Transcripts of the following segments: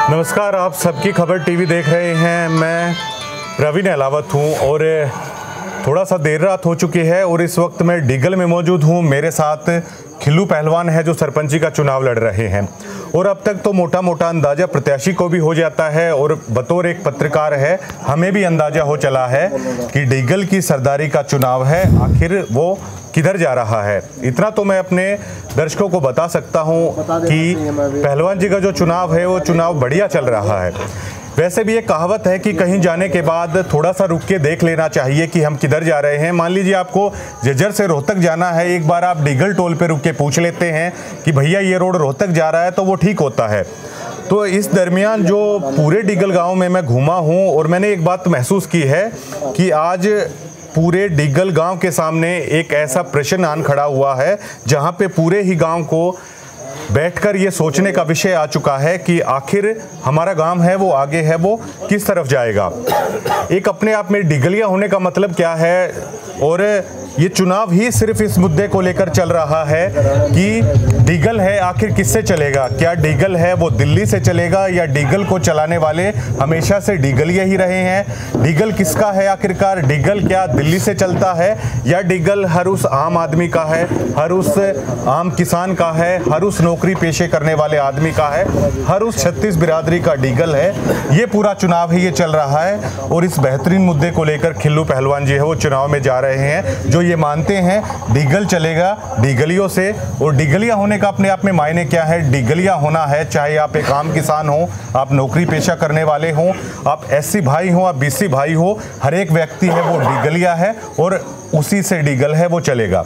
नमस्कार, आप सबकी खबर टीवी देख रहे हैं। मैं प्रवीण अलावत हूं और थोड़ा सा देर रात हो चुकी है और इस वक्त मैं डीगल में मौजूद हूं। मेरे साथ खिल्लू पहलवान है जो सरपंची का चुनाव लड़ रहे हैं और अब तक तो मोटा मोटा अंदाज़ा प्रत्याशी को भी हो जाता है और बतौर एक पत्रकार है हमें भी अंदाज़ा हो चला है कि डीगल की सरदारी का चुनाव है, आखिर वो किधर जा रहा है। इतना तो मैं अपने दर्शकों को बता सकता हूं कि पहलवान जी का जो चुनाव है वो चुनाव बढ़िया चल रहा है। वैसे भी एक कहावत है कि कहीं जाने के बाद थोड़ा सा रुक के देख लेना चाहिए कि हम किधर जा रहे हैं। मान लीजिए आपको जज्जर से रोहतक जाना है, एक बार आप डीगल टोल पे रुक के पूछ लेते हैं कि भैया ये रोड रोहतक जा रहा है, तो वो ठीक होता है। तो इस दरमियान जो पूरे डीगल गाँव में मैं घूमा हूँ और मैंने एक बात महसूस की है कि आज पूरे डीगल गांव के सामने एक ऐसा प्रश्न आन खड़ा हुआ है जहां पे पूरे ही गांव को बैठकर ये सोचने का विषय आ चुका है कि आखिर हमारा गांव है वो आगे है वो किस तरफ जाएगा। एक अपने आप में डीगलिया होने का मतलब क्या है और ये चुनाव ही सिर्फ इस मुद्दे को लेकर चल रहा है कि डीगल है आखिर किससे चलेगा। क्या डीगल है वो दिल्ली से चलेगा या डीगल को चलाने वाले हमेशा से डीगलिया ही रहे हैं। डीगल किसका है आखिरकार, डीगल क्या दिल्ली से चलता है या डीगल हर उस आम आदमी का है, हर उस आम किसान का है, हर उस नौकरी पेशे करने वाले आदमी का है, हर उस 36 बिरादरी का डीगल है। ये पूरा चुनाव ही ये चल रहा है और इस बेहतरीन मुद्दे को लेकर खिल्लू पहलवान जी है वो चुनाव में जा रहे हैं जो ये मानते हैं डीगल चलेगा डीगलियों से। और डीगलिया होने का अपने आप में मायने क्या है। डीगलिया होना है चाहे आप एक आम किसान हो, आप नौकरी पेशा करने वाले हो, आप SC भाई हो, आप BC भाई हो, हर एक व्यक्ति है वो डीगलिया है और उसी से डीगल है वो चलेगा।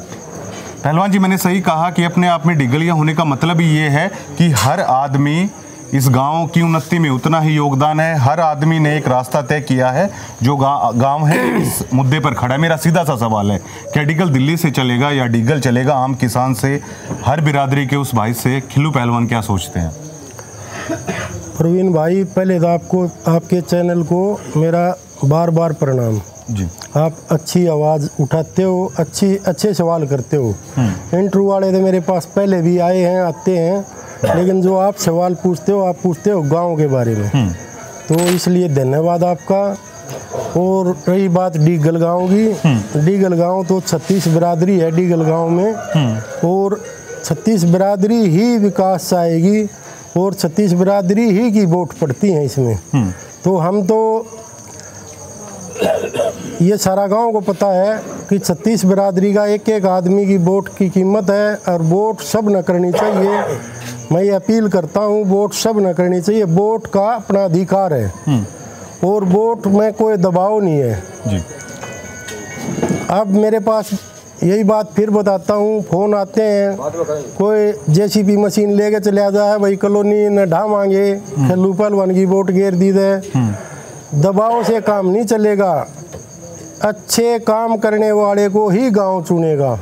पहलवान जी, मैंने सही कहा कि अपने आप में डीगलिया होने का मतलब ही ये है कि हर आदमी इस गांव की उन्नति में उतना ही योगदान है। हर आदमी ने एक रास्ता तय किया है जो गांव है इस मुद्दे पर खड़ा है। मेरा सीधा सा सवाल है, क्या डीगल दिल्ली से चलेगा या डीगल चलेगा आम किसान से, हर बिरादरी के उस भाई से। खिल्लू पहलवान क्या सोचते हैं? प्रवीण भाई, पहले तो आपको आपके चैनल को मेरा बार बार प्रणाम जी। आप अच्छी आवाज़ उठाते हो, अच्छे सवाल करते हो। इंटरव्यू वाले तो मेरे पास पहले भी आए हैं, आते हैं, लेकिन जो आप सवाल पूछते हो, आप पूछते हो गांव के बारे में, तो इसलिए धन्यवाद आपका। और रही बात डीगल गांव की, डीगल गांव तो 36 बिरादरी है डीगल गांव में और 36 बिरादरी ही विकास चाहेगी और 36 बिरादरी ही की वोट पड़ती हैं इसमें। तो हम तो ये सारा गांव को पता है कि 36 बिरादरी का एक एक आदमी की वोट की कीमत है और वोट सब न करनी चाहिए। मैं ये अपील करता हूँ, वोट सब न करनी चाहिए। वोट का अपना अधिकार है और वोट में कोई दबाव नहीं है जी। अब मेरे पास यही बात फिर बताता हूँ, फ़ोन आते हैं, कोई JCB मशीन लेके चले जाए भाई कॉलोनी न ढा मांगे, खिल्लू पहलवान की वोट घेर दी दे। दबाव से काम नहीं चलेगा, अच्छे काम करने वाले को ही गांव चुनेगा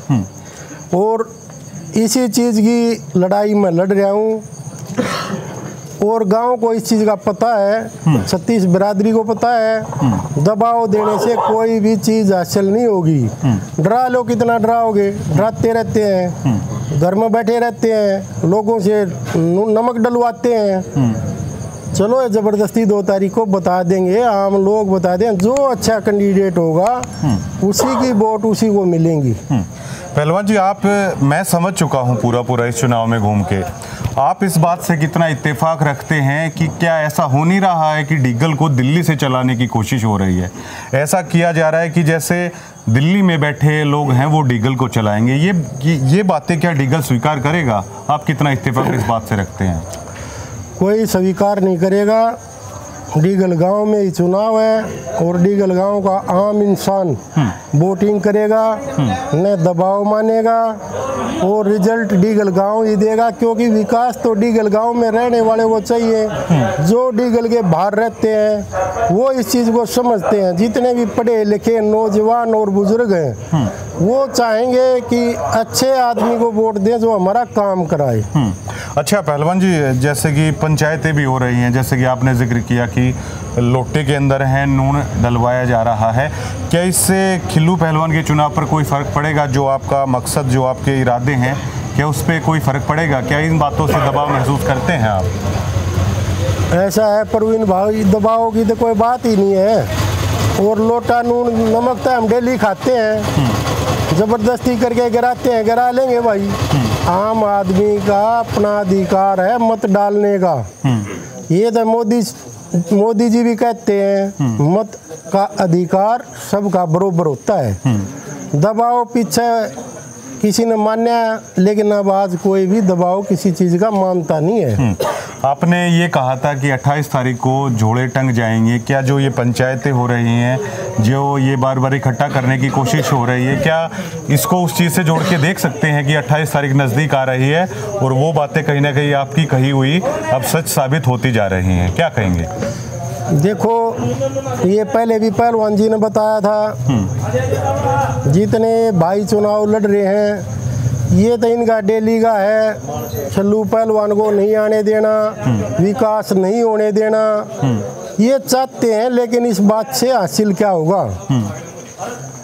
और इसी चीज़ की लड़ाई मैं लड़ रहा हूँ और गांव को इस चीज़ का पता है, 36 बिरादरी को पता है। दबाव देने से कोई भी चीज़ हासिल नहीं होगी। डरा लो, कितना डराओगे, डराते रहते हैं, घर में बैठे रहते हैं, लोगों से नमक डलवाते हैं। चलो ज़बरदस्ती 2 तारीख को बता देंगे, आम लोग बता दें, जो अच्छा कैंडिडेट होगा उसी की वोट उसी को मिलेंगी। पहलवान जी, मैं समझ चुका हूं पूरा इस चुनाव में घूम के। आप इस बात से कितना इत्तेफाक रखते हैं कि क्या ऐसा हो नहीं रहा है कि डीगल को दिल्ली से चलाने की कोशिश हो रही है? ऐसा किया जा रहा है कि जैसे दिल्ली में बैठे लोग हैं वो डीगल को चलाएंगे। ये बातें क्या डीगल स्वीकार करेगा? आप कितना इत्तेफाक इस बात से रखते हैं? कोई स्वीकार नहीं करेगा। डीगल गांव में ही चुनाव है और डीगल गांव का आम इंसान वोटिंग करेगा, न दबाव मानेगा और रिजल्ट डीगल गांव ही देगा। क्योंकि विकास तो डीगल गांव में रहने वाले को चाहिए। जो डीगल के बाहर रहते हैं वो इस चीज़ को समझते हैं। जितने भी पढ़े लिखे नौजवान और बुजुर्ग हैं वो चाहेंगे कि अच्छे आदमी को वोट दें जो हमारा काम कराए। अच्छा पहलवान जी, जैसे कि पंचायतें भी हो रही हैं, जैसे कि आपने जिक्र किया कि लोटे के अंदर है नून डलवाया जा रहा है, क्या इससे खिल्लू पहलवान के चुनाव पर कोई फ़र्क पड़ेगा? जो आपका मकसद, जो आपके इरादे हैं, क्या उस पर कोई फ़र्क पड़ेगा? क्या इन बातों से दबाव महसूस करते हैं आप? ऐसा है प्रवीण भाई, दबाव की तो कोई बात ही नहीं है। और लोटा नून नमक तो हम डेली खाते हैं, ज़बरदस्ती करके गिराते हैं, गिरा लेंगे भाई। आम आदमी का अपना अधिकार है मत डालने का। ये तो मोदी जी भी कहते हैं मत का अधिकार सबका बरोबर होता है। दबाव पीछे किसी ने मान्या, लेकिन अब आज कोई भी दबाव किसी चीज़ का मानता नहीं है। आपने ये कहा था कि 28 तारीख को जोड़े टंग जाएंगे। क्या जो ये पंचायतें हो रही हैं, जो ये बार बार इकट्ठा करने की कोशिश हो रही है, क्या इसको उस चीज़ से जोड़ के देख सकते हैं कि 28 तारीख नज़दीक आ रही है और वो बातें कहीं ना कहीं आपकी कही हुई अब सच साबित होती जा रही हैं? क्या कहेंगे? देखो, ये पहले भी पहलवान जी ने बताया था, जितने भाई चुनाव लड़ रहे हैं ये तो इनका डेली का है। खिल्लू पहलवान को नहीं आने देना, विकास नहीं होने देना, ये चाहते हैं। लेकिन इस बात से हासिल क्या होगा?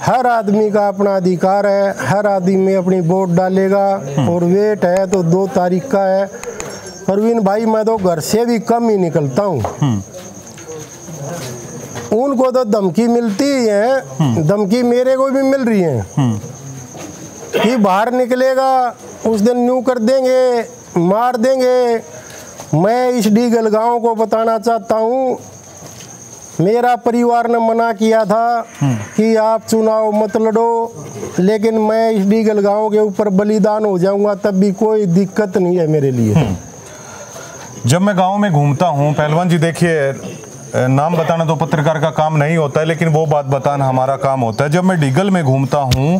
हर आदमी का अपना अधिकार है, हर आदमी अपनी वोट डालेगा। और वेट है तो 2 तारीख का है। प्रवीण भाई, मैं तो घर से भी कम ही निकलता हूँ। उनको तो धमकी मिलती ही है, धमकी मेरे को भी मिल रही है कि बाहर निकलेगा उस दिन न्यू कर देंगे, मार देंगे। मैं इस डीगल गांव को बताना चाहता हूँ, मेरा परिवार ने मना किया था कि आप चुनाव मत लड़ो, लेकिन मैं इस डीगल गांव के ऊपर बलिदान हो जाऊंगा, तब भी कोई दिक्कत नहीं है मेरे लिए। जब मैं गांव में घूमता हूं पहलवान जी, देखिए नाम बताना तो पत्रकार का काम नहीं होता है, लेकिन वो बात बताना हमारा काम होता है। जब मैं डीगल में घूमता हूं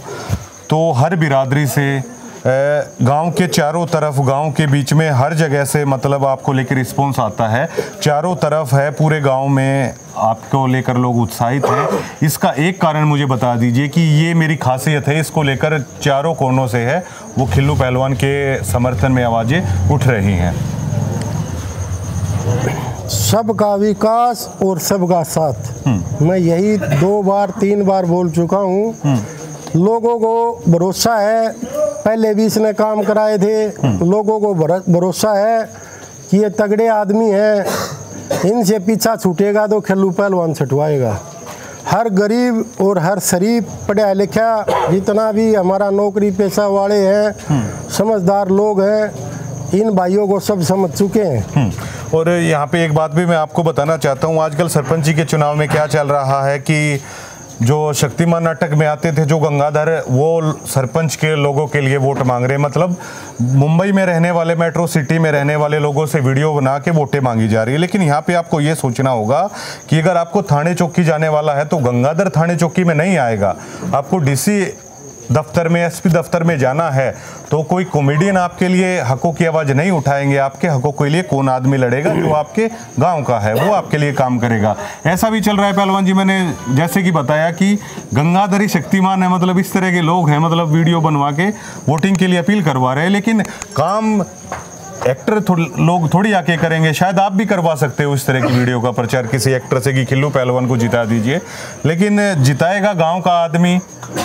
तो हर बिरादरी से, गांव के चारों तरफ, गांव के बीच में, हर जगह से मतलब आपको लेकर रिस्पॉन्स आता है। चारों तरफ है, पूरे गांव में आपको लेकर लोग उत्साहित हैं। इसका एक कारण मुझे बता दीजिए कि ये मेरी खासियत है, इसको लेकर चारों कोनों से है वो खिल्लू पहलवान के समर्थन में आवाज़ें उठ रही हैं। सबका विकास और सबका साथ, मैं यही 2 बार 3 बार बोल चुका हूँ। लोगों को भरोसा है, पहले भी इसने काम कराए थे, लोगों को भरोसा है कि ये तगड़े आदमी हैं, इनसे पीछा छूटेगा तो खिल्लू पहलवान छुटवाएगा। हर गरीब और हर शरीफ पढ़ा लिखा जितना भी हमारा नौकरी पेशा वाले हैं, समझदार लोग हैं, इन भाइयों को सब समझ चुके हैं। और यहाँ पे एक बात भी मैं आपको बताना चाहता हूँ, आजकल सरपंच जी के चुनाव में क्या चल रहा है कि जो शक्तिमान नाटक में आते थे जो गंगाधर, वो सरपंच के लोगों के लिए वोट मांग रहे हैं। मतलब मुंबई में रहने वाले, मेट्रो सिटी में रहने वाले लोगों से वीडियो बना के वोटें मांगी जा रही है। लेकिन यहाँ पे आपको ये सोचना होगा कि अगर आपको थाने चौकी जाने वाला है तो गंगाधर थाने चौकी में नहीं आएगा। आपको डीसी दफ्तर में, एसपी दफ्तर में जाना है तो कोई कॉमेडियन आपके लिए हकों की आवाज़ नहीं उठाएंगे। आपके हकों के लिए कौन आदमी लड़ेगा? जो आपके गांव का है, वो आपके लिए काम करेगा। ऐसा भी चल रहा है पहलवान जी, मैंने जैसे कि बताया कि गंगाधरी शक्तिमान है, मतलब इस तरह के लोग हैं, मतलब वीडियो बनवा के वोटिंग के लिए अपील करवा रहे हैं। लेकिन काम एक्टर लोग थोड़ी आके करेंगे। शायद आप भी करवा सकते हो इस तरह की वीडियो का प्रचार किसी एक्टर से कि खिल्लू पहलवान को जिता दीजिए, लेकिन जिताएगा गांव का आदमी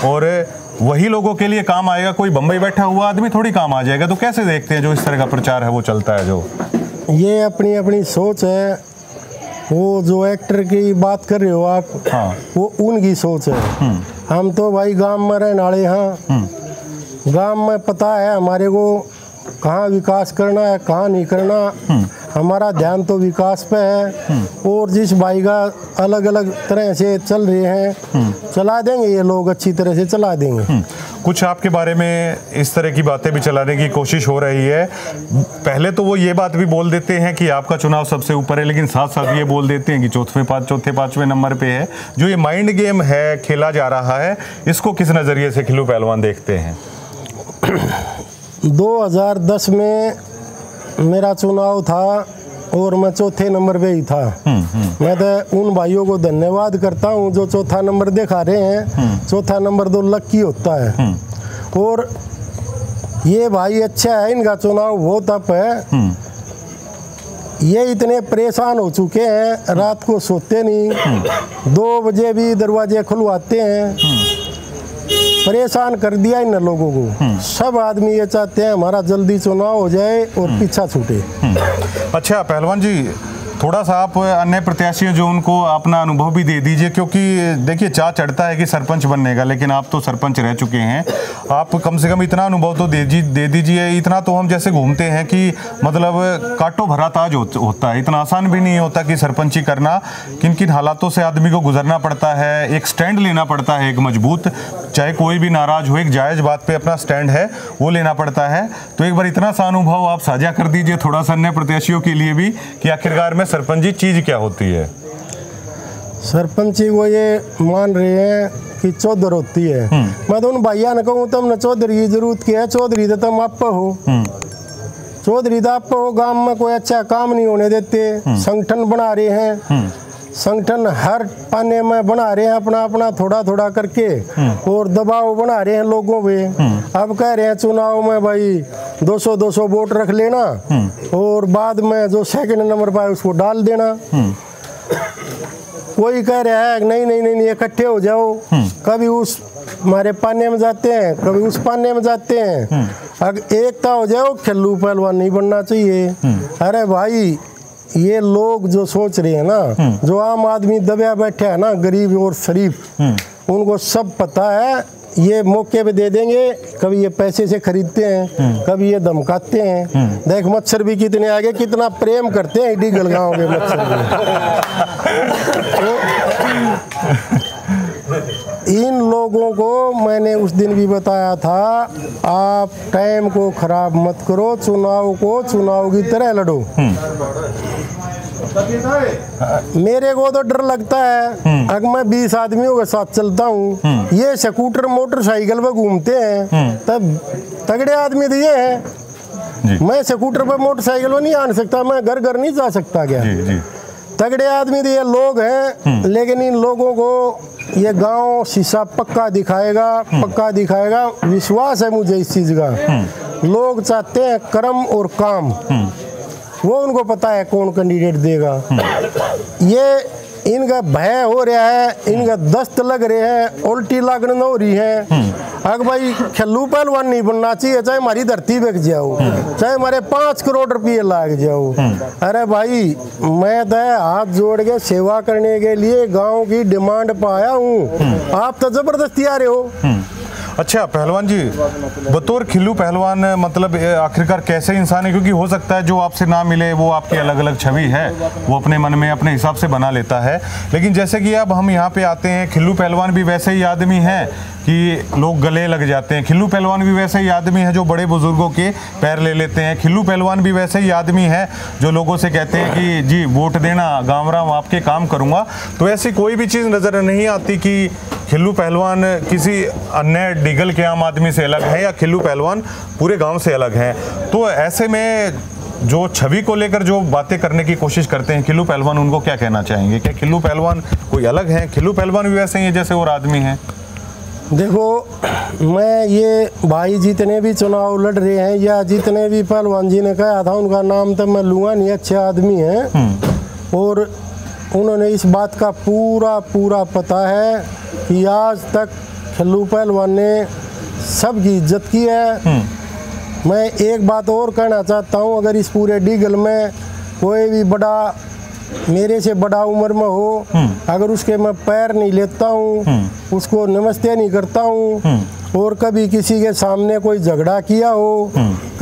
और वही लोगों के लिए काम आएगा। कोई बम्बई बैठा हुआ आदमी थोड़ी काम आ जाएगा। तो कैसे देखते हैं जो इस तरह का प्रचार है वो चलता है? जो ये अपनी अपनी सोच है। वो जो एक्टर की बात कर रहे हो आप, हाँ, वो उनकी सोच है। हम तो भाई गांव में रहने वाले हैं, गांव में पता है हमारे को कहाँ विकास करना है, कहाँ नहीं करना। हमारा ध्यान तो विकास पे है। और जिस भाई का अलग अलग तरह से चल रहे हैं, चला देंगे ये लोग, अच्छी तरह से चला देंगे। कुछ आपके बारे में इस तरह की बातें भी चलाने की कोशिश हो रही है। पहले तो वो ये बात भी बोल देते हैं कि आपका चुनाव सबसे ऊपर है, लेकिन साथ साथ ये बोल देते हैं कि चौथे पांचवें नंबर पे है। जो ये माइंड गेम है खेला जा रहा है, इसको किस नज़रिए से खिल्लू पहलवान देखते हैं? 2010 में मेरा चुनाव था और मैं चौथे नंबर पे ही था। मैं तो उन भाइयों को धन्यवाद करता हूँ जो चौथा नंबर दिखा रहे हैं। चौथा नंबर तो लकी होता है। और ये भाई अच्छा है, इनका चुनाव बहुत अप है। ये इतने परेशान हो चुके हैं, रात को सोते नहीं, 2 बजे भी दरवाजे खुलवाते हैं। परेशान कर दिया इन लोगों को। सब आदमी ये चाहते हैं हमारा जल्दी चुनाव हो जाए और पीछा छूटे। अच्छा पहलवान जी, थोड़ा सा आप अन्य प्रत्याशी जो उनको अपना अनुभव भी दे दीजिए, क्योंकि देखिए चाह चढ़ता है कि सरपंच बनने का, लेकिन आप तो सरपंच रह चुके हैं, आप कम से कम इतना अनुभव तो दे दीजिए। इतना तो हम जैसे घूमते हैं कि मतलब काटो भरा ताज होता है, इतना आसान भी नहीं होता कि सरपंची करना, किन किन हालातों से आदमी को गुजरना पड़ता है, एक स्टैंड लेना पड़ता है एक मजबूत, चाहे कोई भी नाराज हो, एक जायज़ बात पे अपना स्टैंड है वो लेना पड़ता है। तो एक बार इतना सा अनुभव आप साझा कर दीजिए थोड़ा सा अन्य प्रत्याशियों के लिए भी कि आखिरकार में सरपंची चीज़ क्या होती है। सरपंची वो ये मान रहे हैं कि चौधर होती है। मैं तो उन भैया ने कहूँ तुमने चौधरी की जरूरत की है, चौधरी तो तुम आप हो, चौधरी तो आप हो, गांव में कोई अच्छा काम नहीं होने देते, संगठन बना रहे हैं, संगठन हर पाने में बना रहे हैं अपना अपना थोड़ा थोड़ा करके, और दबाव बना रहे हैं लोगों पे। अब कह रहे हैं चुनाव में भाई 200 वोट रख लेना और बाद में जो सेकंड नंबर पाए उसको डाल देना। कोई कह रहा है नहीं नहीं नहीं, नहीं इकट्ठे हो जाओ, कभी उस हमारे पाने में जाते हैं कभी उस पाने में जाते हैं, अगर एकता हो जाओ, खिल्लू पहलवान नहीं बनना चाहिए। अरे भाई ये लोग जो सोच रहे हैं ना, जो आम आदमी दबा बैठा है ना, गरीब और शरीफ, उनको सब पता है ये मौके पे दे देंगे, कभी ये पैसे से खरीदते हैं, कभी ये धमकाते हैं। देख मच्छर भी कितने आगे, कितना प्रेम करते हैं इडी गलगांव के मच्छर भी। इन लोगों को मैंने उस दिन भी बताया था, आप टाइम को खराब मत करो, चुनाव को चुनाव की तरह लड़ो। मेरे को तो डर लगता है अगर मैं 20 आदमियों के साथ चलता हूँ, ये स्कूटर मोटरसाइकिल पे घूमते हैं, तब तगड़े आदमी तो ये है, मैं स्कूटर पे मोटरसाइकिल पे नहीं आ सकता, मैं घर घर नहीं जा सकता क्या? तगड़े आदमी तो ये लोग हैं, लेकिन इन लोगों को ये गांव शीशा पक्का दिखाएगा, विश्वास है मुझे इस चीज का। लोग चाहते हैं कर्म और काम, वो उनको पता है कौन कैंडिडेट देगा। ये इनका भय हो रहा है, इनका दस्त लग रहे हैं, उल्टी लागन हो रही है। अगर भाई खिल्लू पहलवान नहीं बनना चाहिए, चाहे हमारी धरती बिक जाओ, चाहे हमारे 5 करोड़ रुपये लाग जाओ। अरे भाई मैं तो हाथ जोड़ के सेवा करने के लिए गांव की डिमांड पाया हूँ, आप तो जबरदस्ती आ रहे हो। अच्छा पहलवान जी, बतौर खिल्लू पहलवान मतलब आखिरकार कैसे इंसान है, क्योंकि हो सकता है जो आपसे ना मिले वो आपकी अलग अलग छवि है, वो अपने मन में अपने हिसाब से बना लेता है, लेकिन जैसे कि अब हम यहाँ पे आते हैं, खिल्लू पहलवान भी वैसे ही आदमी हैं कि लोग गले लग जाते हैं, खिल्लू पहलवान भी वैसे ही आदमी है जो बड़े बुजुर्गों के पैर ले लेते हैं, खिल्लू पहलवान भी वैसे ही आदमी है जो लोगों से कहते हैं कि जी वोट देना, गाँव राम आपके काम करूँगा। तो ऐसी कोई भी चीज़ नज़र नहीं आती कि खिल्लू पहलवान किसी अन्य डीगल के आम आदमी से अलग है या खिल्लू पहलवान पूरे गांव से अलग है। तो ऐसे में जो छवि को लेकर जो बातें करने की कोशिश करते हैं खिल्लू पहलवान, उनको क्या कहना चाहेंगे? क्या खिल्लू पहलवान कोई अलग है? खिल्लू पहलवान भी वैसे ही है जैसे और आदमी हैं? देखो मैं ये भाई जितने भी चुनाव लड़ रहे हैं या जितने भी पहलवान जी ने कहा था उनका नाम तो मैं लूँगा नहीं, अच्छे आदमी हैं और उन्होंने इस बात का पूरा पता है कि आज तक खिल्लू पहलवान ने सबकी इज्जत की है। मैं एक बात और कहना चाहता हूँ, अगर इस पूरे डीगल में कोई भी बड़ा मेरे से बड़ा उम्र में हो, अगर उसके मैं पैर नहीं लेता हूँ, उसको नमस्ते नहीं करता हूँ, और कभी किसी के सामने कोई झगड़ा किया हो,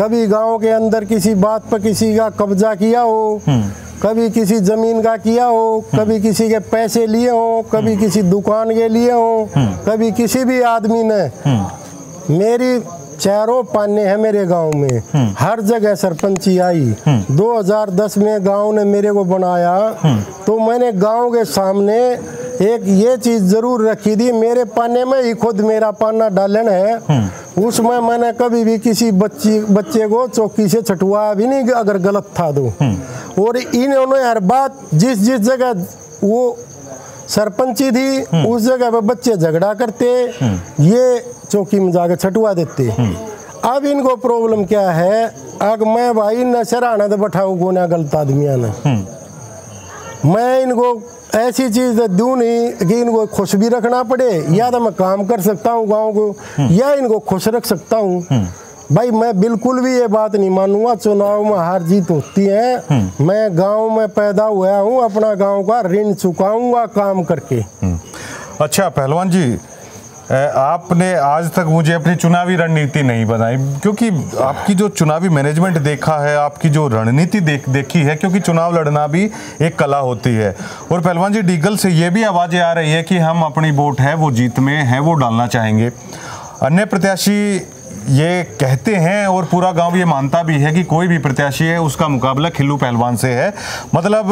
कभी गांव के अंदर किसी बात पर किसी का कब्जा किया हो, कभी किसी जमीन का किया हो, कभी किसी के पैसे लिए हो, कभी किसी दुकान के लिए हो, कभी किसी भी आदमी ने, मेरी चारों पाने हैं मेरे गांव में, हर जगह सरपंची आई। 2010 में गांव ने मेरे को बनाया तो मैंने गांव के सामने एक ये चीज जरूर रखी थी, मेरे पाने में ही खुद मेरा पाना डालन है, उसमें मैंने कभी भी किसी बच्चे को चौकी से छटुआ भी नहीं अगर गलत था तो। और इन्होंने हर बात जिस जगह वो सरपंची थी उस जगह पे बच्चे झगड़ा करते, ये चौकी में जाकर छटुआ देते। अब इनको प्रॉब्लम क्या है, अगर मैं भाई नशराना तो बैठाऊँ को ना गलत आदमिया ने, मैं इनको ऐसी चीज़ दूँ नहीं कि इनको खुश भी रखना पड़े, या तो मैं काम कर सकता हूँ गाँव को या इनको खुश रख सकता हूँ। भाई मैं बिल्कुल भी ये बात नहीं मानूंगा चुनाव में हार जीत होती है। मैं गांव में पैदा हुआ हूँ, अपना गांव का ऋण चुकाऊंगा काम करके। अच्छा पहलवान जी, आपने आज तक मुझे अपनी चुनावी रणनीति नहीं बताई, क्योंकि आपकी जो चुनावी मैनेजमेंट देखा है, आपकी जो रणनीति देखी है, क्योंकि चुनाव लड़ना भी एक कला होती है। और पहलवान जी, डीगल से ये भी आवाज़ें आ रही है कि हम अपनी वोट है वो जीत में है वो डालना चाहेंगे। अन्य प्रत्याशी ये कहते हैं और पूरा गांव ये मानता भी है कि कोई भी प्रत्याशी है उसका मुकाबला खिल्लू पहलवान से है। मतलब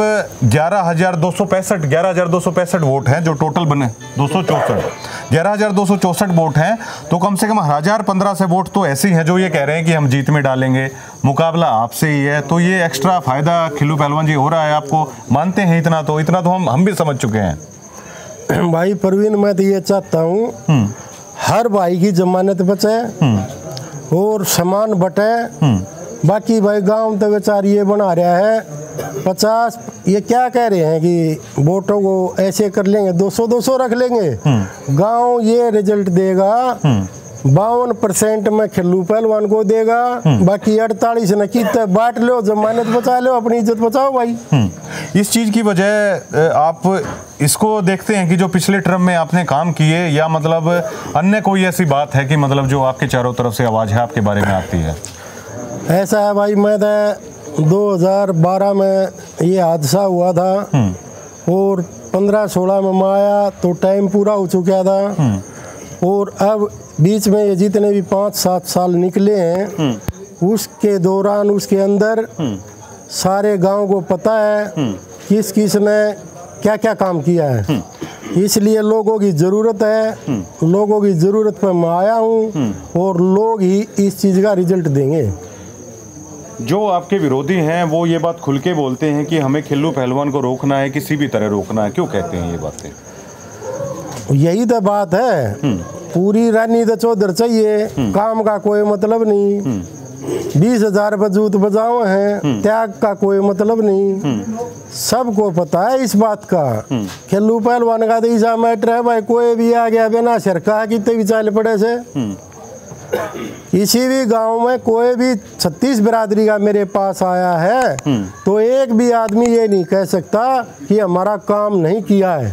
11,265 वोट हैं जो टोटल बने, 11,264 वोट हैं, तो कम से कम 1,015 से वोट तो ऐसे ही हैं जो ये कह रहे हैं कि हम जीत में डालेंगे, मुकाबला आपसे ही है। तो ये एक्स्ट्रा फायदा खिल्लू पहलवान जी हो रहा है, आपको मानते हैं? इतना तो हम भी समझ चुके हैं। भाई प्रवीण, मैं तो ये चाहता हूँ हर भाई की जमानत बचे और समान बटे। बाकी भाई गांव तो बेचार ये बना रहा है 50, ये क्या कह रहे हैं कि वोटों को ऐसे कर लेंगे, 200 रख लेंगे। गांव ये रिजल्ट देगा 52% में खिल्लू पहलवान को देगा, बाकी 48 न की बांट लो, जमानत बचा लो, अपनी इज्जत बचाओ भाई। इस चीज़ की वजह आप इसको देखते हैं कि जो पिछले टर्म में आपने काम किए, या मतलब अन्य कोई ऐसी बात है कि मतलब जो आपके चारों तरफ से आवाज़ है आपके बारे में आती है? ऐसा है भाई, मैं तो 2012 में ये हादसा हुआ था और 15-16 में मैं आया तो टाइम पूरा हो चुका था, और अब बीच में ये जितने भी 5-7 साल निकले हैं उसके दौरान उसके अंदर सारे गांव को पता है किस किस ने क्या क्या काम किया है। इसलिए लोगों की ज़रूरत है, लोगों की ज़रूरत पर मैं आया हूँ और लोग ही इस चीज़ का रिजल्ट देंगे। जो आपके विरोधी हैं वो ये बात खुल के बोलते हैं कि हमें खिल्लू पहलवान को रोकना है, किसी भी तरह रोकना है। क्यों कहते हैं ये बातें? यही तो बात है, पूरी रानी तो चौधर चाहिए, काम का कोई मतलब नहीं। 20,000 बजूत बजाओ हैं, त्याग का कोई मतलब नहीं। सबको पता है इस बात का। खिल्लू पहलवान का तो ऐसा मैटर है भाई, कोई भी आ गया बिना सरकार कितने भी चाल पड़े से। किसी भी गांव में कोई भी 36 बिरादरी का मेरे पास आया है तो एक भी आदमी ये नहीं कह सकता कि हमारा काम नहीं किया है।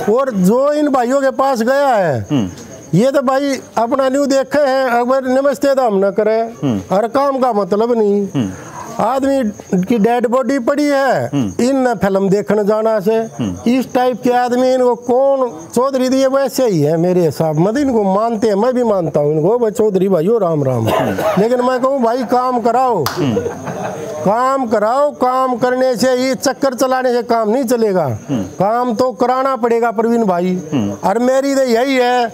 और जो इन भाइयों के पास गया है ये तो भाई अपना न्यू देखे हैं, अगर नमस्ते तो हम न करें, हर काम का मतलब नहीं। आदमी की डेड बॉडी पड़ी है, इन फिल्म देखने जाना से इस टाइप के आदमी इनको कौन चौधरी दिए वैसे ही है मेरे हिसाब में। इनको मानते हैं, मैं भी मानता हूँ इनको, भाई चौधरी भाई हो राम राम। लेकिन मैं कहूँ भाई काम कराओ, काम कराओ। काम करने से, ये चक्कर चलाने से काम नहीं चलेगा, काम तो कराना पड़ेगा प्रवीण भाई। और मेरी तो यही है,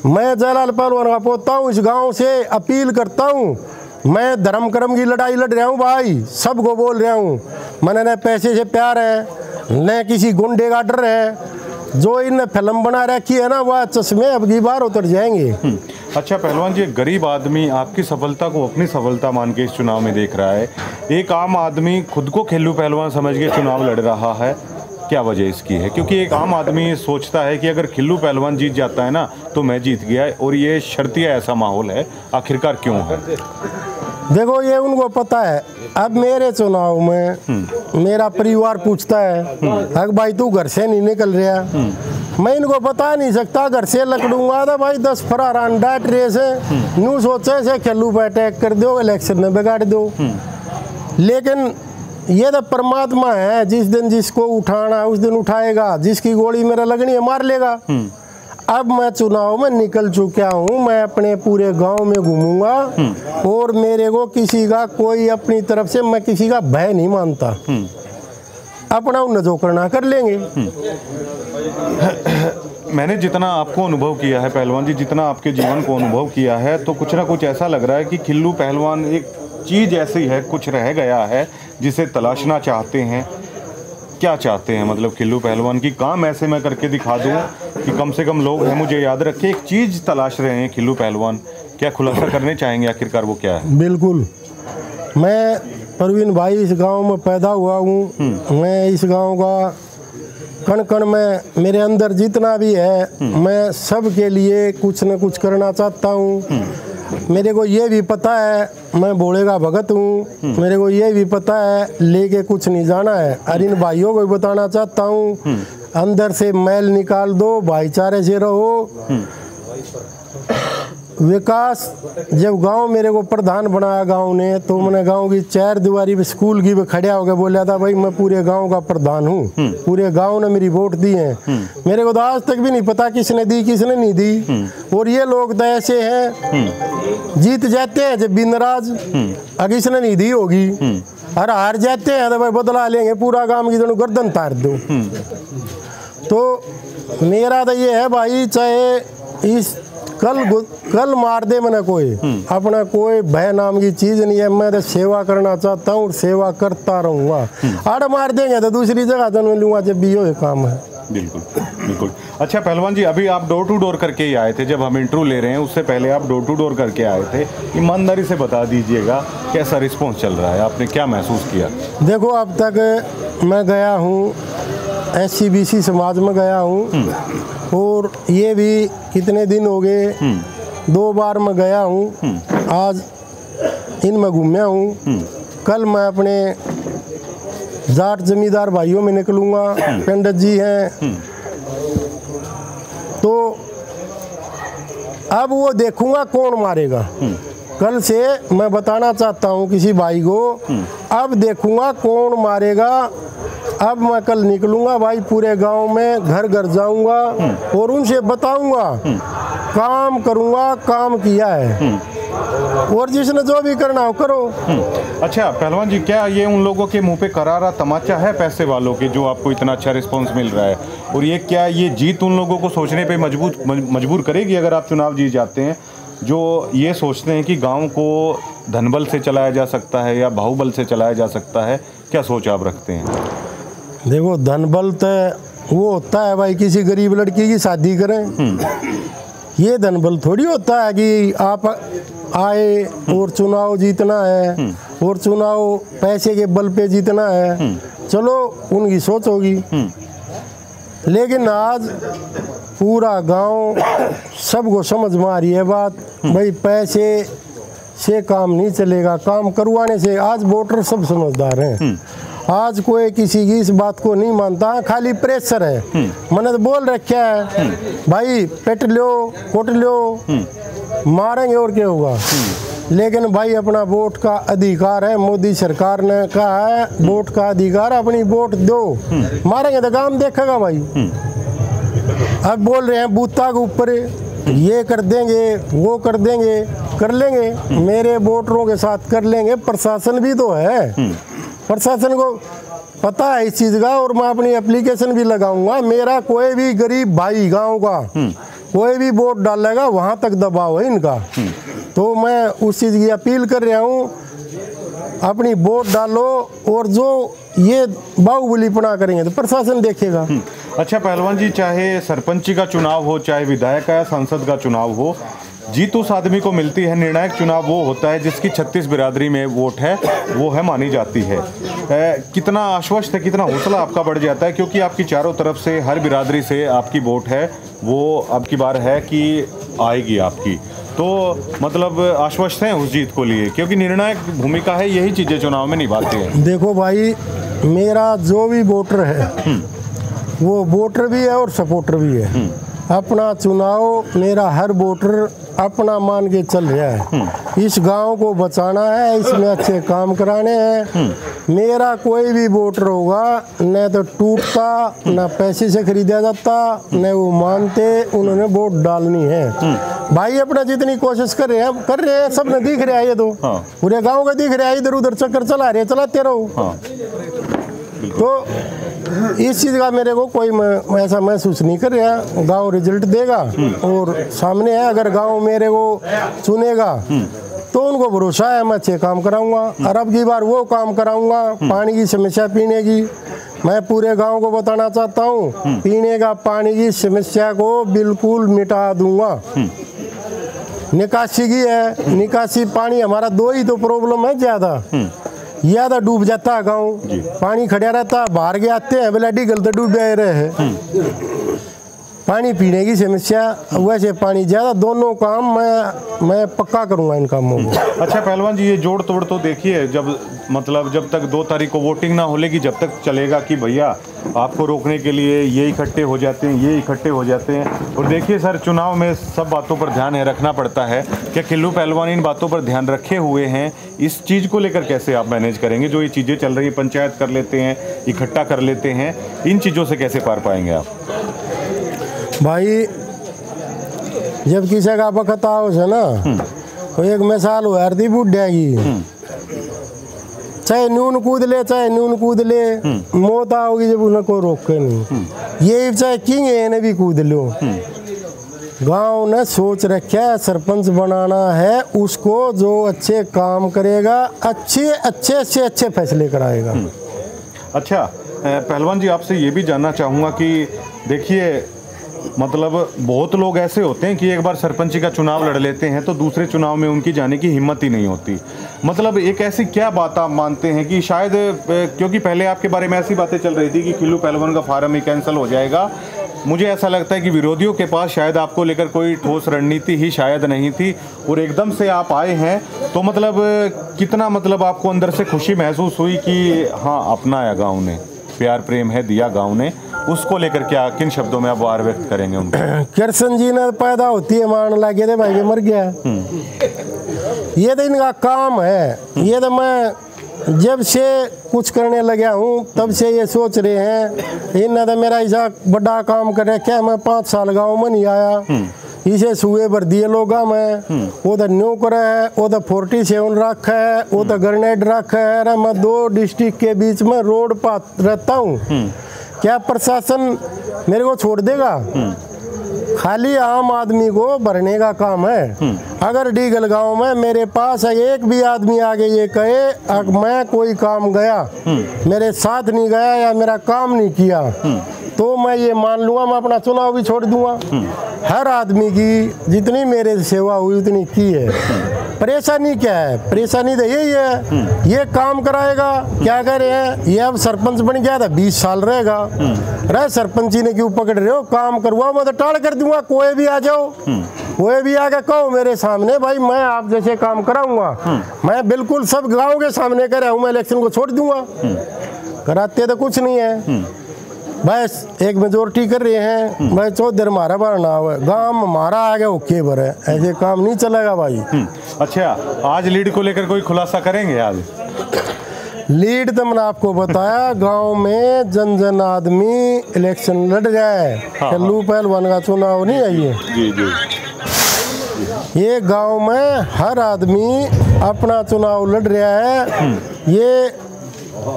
मैं जयलाल पहलवान का पोता हूँ, इस गांव से अपील करता हूँ, मैं धर्म कर्म की लड़ाई लड़ रहा हूँ भाई, सबको बोल रहा हूँ। मैंने न पैसे से प्यार है न किसी गुंडे का डर है। जो इन फिल्म बना रखी है ना वह चश्मे अब की बार उतर जाएंगे। अच्छा पहलवान जी, गरीब आदमी आपकी सफलता को अपनी सफलता मान के इस चुनाव में देख रहा है, एक आम आदमी खुद को खिल्लू पहलवान समझ के चुनाव लड़ रहा है, क्या वजह इसकी है? क्योंकि एक आम आदमी सोचता है कि अगर खिल्लू पहलवान जीत जाता है ना तो मैं जीत गया, और ये शर्तिया ऐसा माहौल है, आखिरकार क्यों है? देखो ये उनको पता है। अब मेरे चुनाव में मेरा परिवार पूछता है अगर भाई तू घर से नहीं निकल रहा, मैं इनको बता नहीं सकता घर से लकड़ूंगा तो भाई 10 फरार अंडा ट्रेस है, न्यू सोचे से खिल्लू पे अटैक कर दो, इलेक्शन में बिगाड़ दो। लेकिन ये तो परमात्मा है, जिस दिन जिसको उठाना उस दिन उठाएगा, जिसकी गोली मेरा लगनी है मार लेगा। अब मैं चुनाव में निकल चुका हूँ, मैं अपने पूरे गांव में घूमूंगा और मेरे को किसी का कोई अपनी तरफ से मैं किसी का भय नहीं मानता। अपना उन्हें जो करना कर लेंगे। मैंने जितना आपको अनुभव किया है पहलवान जी, जितना आपके जीवन को अनुभव किया है, तो कुछ ना कुछ ऐसा लग रहा है कि खिल्लू पहलवान एक चीज़ ऐसी है, कुछ रह गया है जिसे तलाशना चाहते हैं। क्या चाहते हैं मतलब खिल्लू पहलवान की? काम ऐसे मैं करके दिखा दूं कि कम से कम लोग हैं मुझे याद रखें। एक चीज़ तलाश रहे हैं खिल्लू पहलवान, क्या खुलासा करने चाहेंगे आखिरकार वो क्या है? बिल्कुल, मैं प्रवीण भाई इस गांव में पैदा हुआ हूँ। मैं इस गांव का कण कण में मेरे अंदर जितना भी है मैं सब के लिए कुछ न कुछ करना चाहता हूँ। मेरे को ये भी पता है मैं भोले का भगत हूँ, मेरे को ये भी पता है लेके कुछ नहीं जाना है। और इन भाइयों को भी बताना चाहता हूँ, अंदर से मैल निकाल दो, भाईचारे से रहो। विकास जब गांव मेरे को प्रधान बनाया गांव ने, तो मैंने गांव की 4 दीवारी पे स्कूल की पे खड़ा होकर बोला था भाई मैं पूरे गांव का प्रधान हूँ, पूरे गांव ने मेरी वोट दी है। मेरे को तो आज तक भी नहीं पता किसने दी किसने नहीं दी। और ये लोग तो ऐसे हैं जीत जाते हैं जब भी नाराज, अगर किसने नहीं दी होगी, और हार जाते हैं तो भाई बदला लेंगे पूरा गांव की दोनों गर्दन तार दो। तो मेरा तो ये है भाई, चाहे इस कल मार दे मैंने कोई, अपना कोई भय नाम की चीज नहीं है। मैं तो सेवा करना चाहता हूँ, सेवा करता रहूंगा। आड़ मार देंगे तो दूसरी जगह जन्म लूंगा, जब भी ये काम है। बिल्कुल बिल्कुल। अच्छा पहलवान जी, अभी आप डोर टू डोर करके ही आए थे, जब हम इंटरव्यू ले रहे हैं उससे पहले आप डोर टू डोर करके आए थे। ईमानदारी से बता दीजिएगा कैसा रिस्पॉन्स चल रहा है, आपने क्या महसूस किया? देखो अब तक मैं गया हूँ SC/BC समाज में गया हूँ, और ये भी कितने दिन हो गए, 2 बार मैं गया हूँ। आज इनमें घूमया हूँ। कल मैं अपने जाट जमींदार भाइयों में निकलूंगा, पंडित जी हैं, तो अब वो देखूंगा कौन मारेगा। कल से मैं बताना चाहता हूँ किसी भाई को, अब देखूंगा कौन मारेगा। अब मैं कल निकलूंगा भाई, पूरे गांव में घर घर जाऊंगा और उनसे बताऊंगा, काम करूंगा, काम किया है, और जिसने जो भी करना हो करो। अच्छा पहलवान जी, क्या ये उन लोगों के मुंह पे करारा तमाचा है पैसे वालों के, जो आपको इतना अच्छा रिस्पांस मिल रहा है? और ये क्या ये जीत उन लोगों को सोचने पे मजबूर करेगी अगर आप चुनाव जीत जाते हैं, जो ये सोचते हैं कि गांव को धनबल से चलाया जा सकता है या बाहुबल से चलाया जा सकता है? क्या सोच आप रखते हैं? देखो धनबल तो वो होता है भाई, किसी गरीब लड़की की शादी करें, ये धनबल थोड़ी होता है कि आप आए और चुनाव जीतना है और चुनाव पैसे के बल पे जीतना है। चलो उनकी सोच होगी, लेकिन आज पूरा गांव सबको समझ में आ रही है बात, भाई पैसे से काम नहीं चलेगा, काम करवाने से। आज वोटर सब समझदार हैं, आज कोई किसी की इस बात को नहीं मानता, खाली प्रेशर है। मैंने तो बोल रखा है भाई पेट लो कोट लो, मारेंगे और क्या होगा। लेकिन भाई अपना वोट का अधिकार है, मोदी सरकार ने कहा है वोट का अधिकार, अपनी वोट दो, मारेंगे तो काम देखेगा भाई। अब बोल रहे हैं बूथा के ऊपर ये कर देंगे वो कर देंगे, कर लेंगे, मेरे वोटरों के साथ कर लेंगे। प्रशासन भी तो है, प्रशासन को पता है इस चीज़ का, और मैं अपनी एप्लीकेशन भी लगाऊंगा। मेरा कोई भी गरीब भाई गांव का कोई भी वोट डालेगा, वहां तक दबाव है इनका, तो मैं उस चीज़ की अपील कर रहा हूँ, अपनी वोट डालो, और जो ये बाहुबलीपना करेंगे तो प्रशासन देखेगा। अच्छा पहलवान जी, चाहे सरपंची का चुनाव हो, चाहे विधायक या सांसद का चुनाव हो, जीत उस आदमी को मिलती है। निर्णायक चुनाव वो होता है जिसकी 36 बिरादरी में वोट है, वो है मानी जाती है। कितना आश्वस्त है, कितना हौसला आपका बढ़ जाता है, क्योंकि आपकी चारों तरफ से हर बिरादरी से आपकी वोट है, वो अब की बार है कि आएगी आपकी, तो मतलब आश्वस्त हैं उस जीत को लिए, क्योंकि निर्णायक भूमिका है, यही चीज़ें चुनाव में निभाते हैं। देखो भाई, मेरा जो भी वोटर है वो वोटर भी है और सपोर्टर भी है। अपना चुनाव मेरा हर वोटर अपना मान के चल रहा है। इस गांव को बचाना है, इसमें अच्छे काम कराने हैं। मेरा कोई भी वोटर होगा, न तो टूटता, न पैसे से खरीदा जाता, न वो मानते, उन्होंने वोट डालनी है। भाई अपना जितनी कोशिश कर रहे हैं, सब ने दिख रहा है, ये तो पूरे गांव का दिख रहा है, इधर उधर चक्कर चला रहे, चलाते रहो। तो इस चीज़ का मेरे को कोई ऐसा महसूस नहीं कर रहा। गांव रिजल्ट देगा और सामने है, अगर गांव मेरे को चुनेगा तो उनको भरोसा है मैं अच्छे काम कराऊंगा। और अब की बार वो काम कराऊंगा। पानी की समस्या पीने की, मैं पूरे गांव को बताना चाहता हूँ, पीने का पानी की समस्या को बिल्कुल मिटा दूंगा। निकासी की है, निकासी पानी हमारा 2 ही तो प्रॉब्लम है, ज़्यादा डूब जाता है गांव, पानी खड़ा रहता है, बाहर के आते हैं ब्लडी गलत डूब गए रहे हैं। पानी पीने की समस्या, वैसे पानी ज़्यादा, दोनों काम मैं पक्का करूँगा इन कामों को। अच्छा पहलवान जी, ये जोड़ तोड़ तो देखिए, जब तक 2 तारीख को वोटिंग ना होगी जब तक चलेगा कि भैया आपको रोकने के लिए ये इकट्ठे हो जाते हैं, ये इकट्ठे हो जाते हैं। और देखिए सर, चुनाव में सब बातों पर ध्यान रखना पड़ता है। क्या खिल्लू पहलवान इन बातों पर ध्यान रखे हुए हैं? इस चीज़ को लेकर कैसे आप मैनेज करेंगे? जो ये चीज़ें चल रही हैं, पंचायत कर लेते हैं, इकट्ठा कर लेते हैं, इन चीज़ों से कैसे पार पाएंगे आप? भाई जब किसी का वक्त आओ से ना, तो एक मिसाल हो हरदी बुढ़िया की, चाहे न्यून कूद ले, चाहे न्यून कूद ले, मौत आओगी जब उन्हें कोई रोके नहीं। ये चाहे किंग है ने भी कूद लो। गांव ने सोच रखा है सरपंच बनाना है उसको, जो अच्छे काम करेगा, अच्छे फैसले कराएगा। अच्छा पहलवान जी, आपसे ये भी जानना चाहूँगा कि देखिए मतलब बहुत लोग ऐसे होते हैं कि एक बार सरपंची का चुनाव लड़ लेते हैं तो दूसरे चुनाव में उनकी जाने की हिम्मत ही नहीं होती। मतलब एक ऐसी क्या बात आप मानते हैं कि शायद, क्योंकि पहले आपके बारे में ऐसी बातें चल रही थी कि खिल्लू पहलवान का फार्म ही कैंसिल हो जाएगा, मुझे ऐसा लगता है कि विरोधियों के पास शायद आपको लेकर कोई ठोस रणनीति ही शायद नहीं थी, और एकदम से आप आए हैं तो मतलब कितना मतलब आपको अंदर से खुशी महसूस हुई कि हाँ अपनाया गाँव ने, प्यार प्रेम है दिया गाँव ने, उसको लेकर क्या किन शब्दों में आप वार व्यक्त करेंगे उनको? कृष्ण जी ने पैदा होती है मान लगे थे भाई मर गया। ये तो इनका काम है। ये तो मैं जब से कुछ करने लगा हूँ तब से ये सोच रहे हैं, इन्हें तो मेरा ऐसा बड़ा काम कर रखा है। मैं 5 साल गाँव में नहीं आया, इसे सुए भर दिए लोग में, वो तो न्यूकर है, वो तो 47 रखा है, वो तो ग्रेनेड रखा है। मैं 2 डिस्ट्रिक्ट के बीच में रोड पर रहता हूँ, क्या प्रशासन मेरे को छोड़ देगा? खाली आम आदमी को भरने का काम है। अगर डीगल गांव में मेरे पास एक भी आदमी आगे ये कहे मैं कोई काम गया, मेरे साथ नहीं गया या मेरा काम नहीं किया, तो मैं ये मान लूँगा मैं अपना चुनाव भी छोड़ दूंगा। हर आदमी की जितनी मेरे से सेवा हुई उतनी की है। परेशानी क्या है? परेशानी तो यही है, ये काम कराएगा, क्या कह रहे हैं, ये अब सरपंच बन गया था 20 साल रहेगा, रहे सरपंची ने क्यों पकड़ रहे हो? काम करवाओ, मैं तो टाल कर दूंगा। कोई भी आ जाओ, कोई भी आके कहो मेरे सामने भाई मैं आप जैसे काम कराऊंगा, मैं बिल्कुल सब गाँव के सामने कर रहा हूँ, मैं इलेक्शन को छोड़ दूंगा। कराते तो कुछ नहीं है, बस एक मेजोरिटी कर रहे हैं, भाई चौधर हमारा भरना हुआ गांव हमारा आगे ओके भर है, ऐसे काम नहीं चलेगा भाई। अच्छा आज लीड को लेकर कोई खुलासा करेंगे? आज लीड तो मैंने आपको बताया, गांव में जन आदमी इलेक्शन लड़ रहा है। खिल्लू पहलवान का चुनाव नहीं है ये। जी जी। ये गांव में हर आदमी अपना चुनाव लड़ रहा है। ये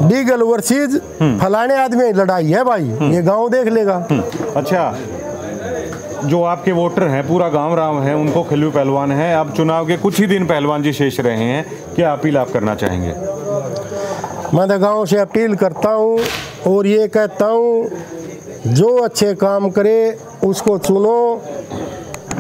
डीगल वर्सेस फलाने आदमी लड़ाई है भाई, ये गांव देख लेगा। अच्छा, जो आपके वोटर हैं पूरा गांव राम है, उनको खिल्लू पहलवान है, अब चुनाव के कुछ ही दिन पहलवान जी शेष रहे हैं, क्या अपील आप करना चाहेंगे? मैं तो गांव से अपील करता हूं और ये कहता हूं जो अच्छे काम करे उसको चुनो,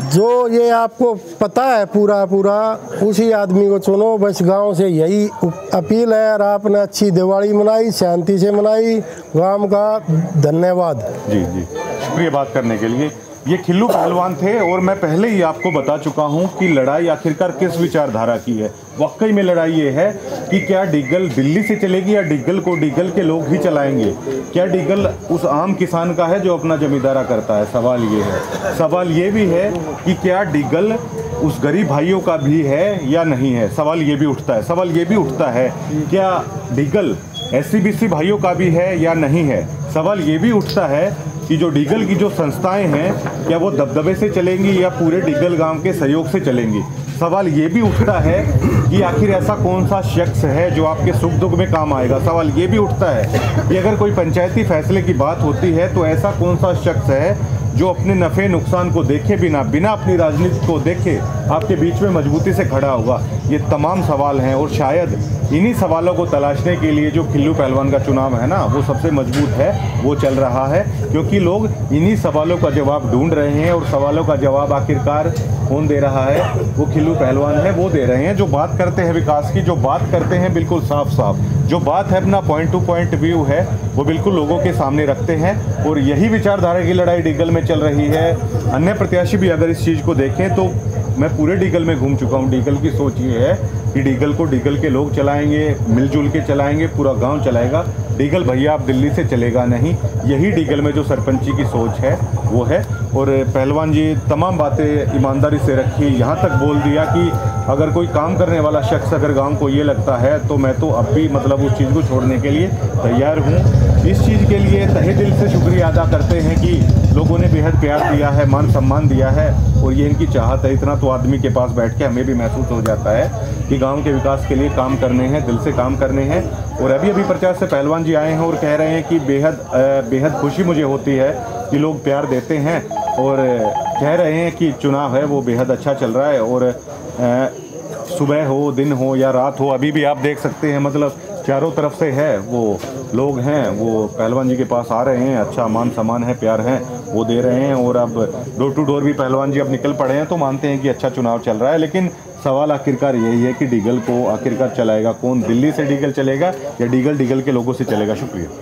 जो ये आपको पता है पूरा उसी आदमी को चुनो। बस गांव से यही अपील है। और आपने अच्छी दिवाली मनाई, शांति से मनाई, गांव का धन्यवाद। जी जी, शुक्रिया बात करने के लिए। ये खिल्लू पहलवान थे और मैं पहले ही आपको बता चुका हूं कि लड़ाई आखिरकार किस विचारधारा की है। वाकई में लड़ाई ये है कि क्या डिग्गल दिल्ली से चलेगी या डिग्गल को डिग्गल के लोग ही चलाएंगे? क्या डिग्गल उस आम किसान का है जो अपना जमींदारा करता है? सवाल ये है। सवाल ये भी है कि क्या डिग्गल उस गरीब भाइयों का भी है या नहीं है? सवाल ये भी उठता है। सवाल ये भी उठता है क्या डिग्गल SC-BC भाइयों का भी है या नहीं है? सवाल ये भी उठता है कि जो डिग्गल की जो संस्थाएं हैं क्या वो दबदबे से चलेंगी या पूरे डिग्गल गांव के सहयोग से चलेंगी? सवाल ये भी उठता है कि आखिर ऐसा कौन सा शख्स है जो आपके सुख दुख में काम आएगा? सवाल ये भी उठता है कि अगर कोई पंचायती फैसले की बात होती है तो ऐसा कौन सा शख्स है जो अपने नफ़े नुकसान को देखे बिना अपनी राजनीति को देखे आपके बीच में मजबूती से खड़ा होगा? ये तमाम सवाल हैं और शायद इन्हीं सवालों को तलाशने के लिए जो खिल्लू पहलवान का चुनाव है ना, वो सबसे मजबूत है, वो चल रहा है, क्योंकि लोग इन्हीं सवालों का जवाब ढूंढ रहे हैं। और सवालों का जवाब आखिरकार कौन दे रहा है? वो खिल्लू पहलवान है, वो दे रहे हैं। जो बात करते हैं विकास की, जो बात करते हैं बिल्कुल साफ साफ, जो बात है अपना पॉइंट टू पॉइंट व्यू है, वो बिल्कुल लोगों के सामने रखते हैं। और यही विचारधारा की लड़ाई डीगल में चल रही है। अन्य प्रत्याशी भी अगर इस चीज़ को देखें तो मैं पूरे डीगल में घूम चुका हूँ। डीगल की सोच ये है कि डीगल को डीगल के लोग चलाएंगे, मिलजुल के चलाएंगे, पूरा गांव चलाएगा। डीगल भैया आप दिल्ली से चलेगा नहीं। यही डीगल में जो सरपंची की सोच है वो है। और पहलवान जी तमाम बातें ईमानदारी से रखी, यहाँ तक बोल दिया कि अगर कोई काम करने वाला शख्स अगर गांव को ये लगता है तो मैं तो अब भी मतलब उस चीज़ को छोड़ने के लिए तैयार हूँ। इस चीज़ के लिए तहे दिल से शुक्रिया अदा करते हैं कि लोगों ने बेहद प्यार दिया है, मान सम्मान दिया है, और ये इनकी चाहत है। इतना तो आदमी के पास बैठ के हमें भी महसूस हो जाता है कि गांव के विकास के लिए काम करने हैं, दिल से काम करने हैं। और अभी प्रचार से पहलवान जी आए हैं और कह रहे हैं कि बेहद खुशी मुझे होती है कि लोग प्यार देते हैं, और कह रहे हैं कि चुनाव है वो बेहद अच्छा चल रहा है। और सुबह हो, दिन हो या रात हो, अभी भी आप देख सकते हैं मतलब चारों तरफ से है वो लोग हैं, वो पहलवान जी के पास आ रहे हैं। अच्छा मान सम्मान है, प्यार है, वो दे रहे हैं। और अब डोर टू डोर भी पहलवान जी अब निकल पड़े हैं, तो मानते हैं कि अच्छा चुनाव चल रहा है। लेकिन सवाल आखिरकार यही है कि डीगल को आखिरकार चलाएगा कौन? दिल्ली से डीगल चलेगा या डीगल के लोगों से चलेगा? शुक्रिया।